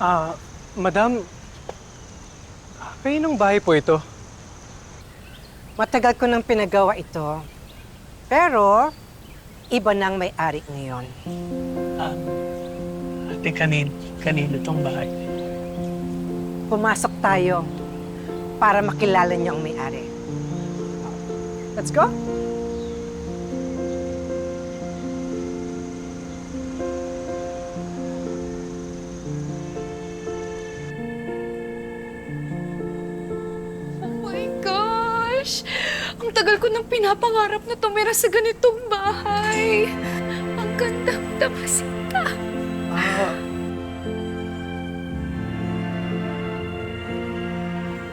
Ah, Madam, kaninong bahay po ito? Matagal ko nang pinagawa ito. Pero, iba nang may-ari ngayon. Ate, kanino tong bahay? Pumasok tayo para makilala niyo ang may-ari. Let's go. Oh my gosh! Ang tagal ko nang pinapangarap na tumira sa ganitong bahay. Ang ganda, Damasita.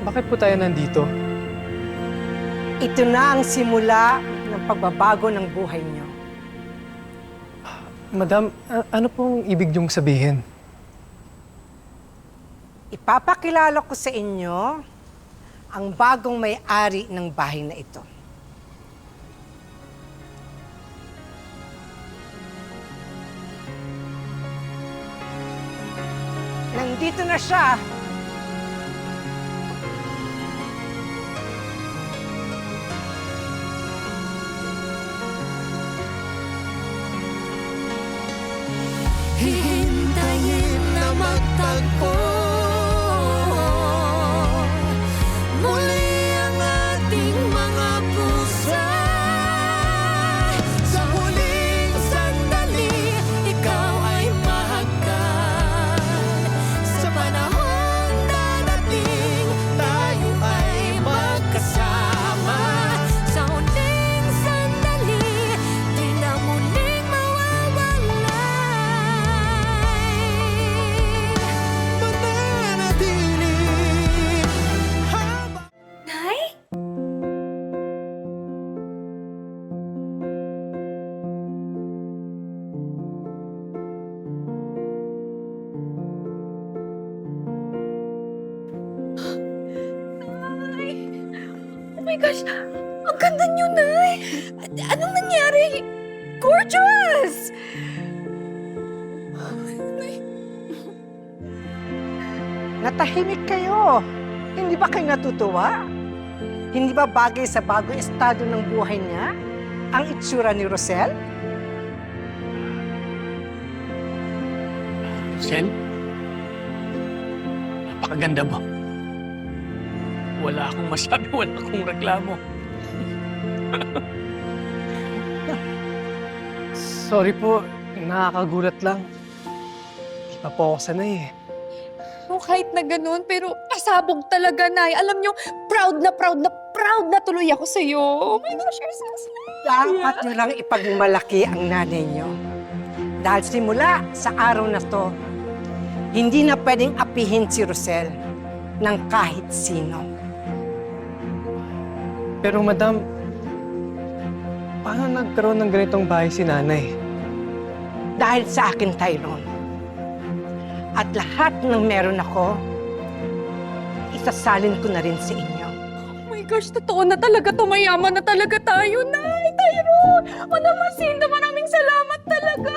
Bakit po tayo nandito? Ito na ang simula ng pagbabago ng buhay niyo. Madam, ano pong ibig niyong sabihin? Ipapakilala ko sa inyo ang bagong may-ari ng bahay na ito. Nandito na siya. Hihintayin na magtagpo muli ang ating mga pusa. Sa huling sandali, ikaw ay mahagkan. Sa panahon darating, tayo ay magkasama. Sa huling sandali, di na muling mawawala. Nay? Nay! Oh my gosh! Ang ganda niyo, Nay! Anong nangyari? Gorgeous! Natahimik kayo. Hindi ba kayo natutuwa? Hindi ba bagay sa bagong estado ng buhay niya ang itsura ni Rosel? Rosel? Napakaganda mo. Wala akong masabi, wala akong reklamo. Sorry po, nakakagulat lang. Di pa po ako sanay eh. Oh, kahit na ganun, pero pasabog talaga, Nay. Alam niyo, proud na tuloy ako sa'yo. Oh my gosh, you're so sweet. Dapat nyo lang ipagmalaki ang nanay nyo. Dahil simula sa araw na to, hindi na pwedeng apihin si Rosel ng kahit sino. Pero madam, paano nagkaroon ng ganitong bahay si nanay? Dahil sa akin, Tyrone. At lahat ng meron ako, isasalin ko na rin sa inyo. Oh my gosh, totoo na talaga to. Mayaman na talaga tayo, Nay. Tyrone! Madam Jacinta, maraming salamat talaga.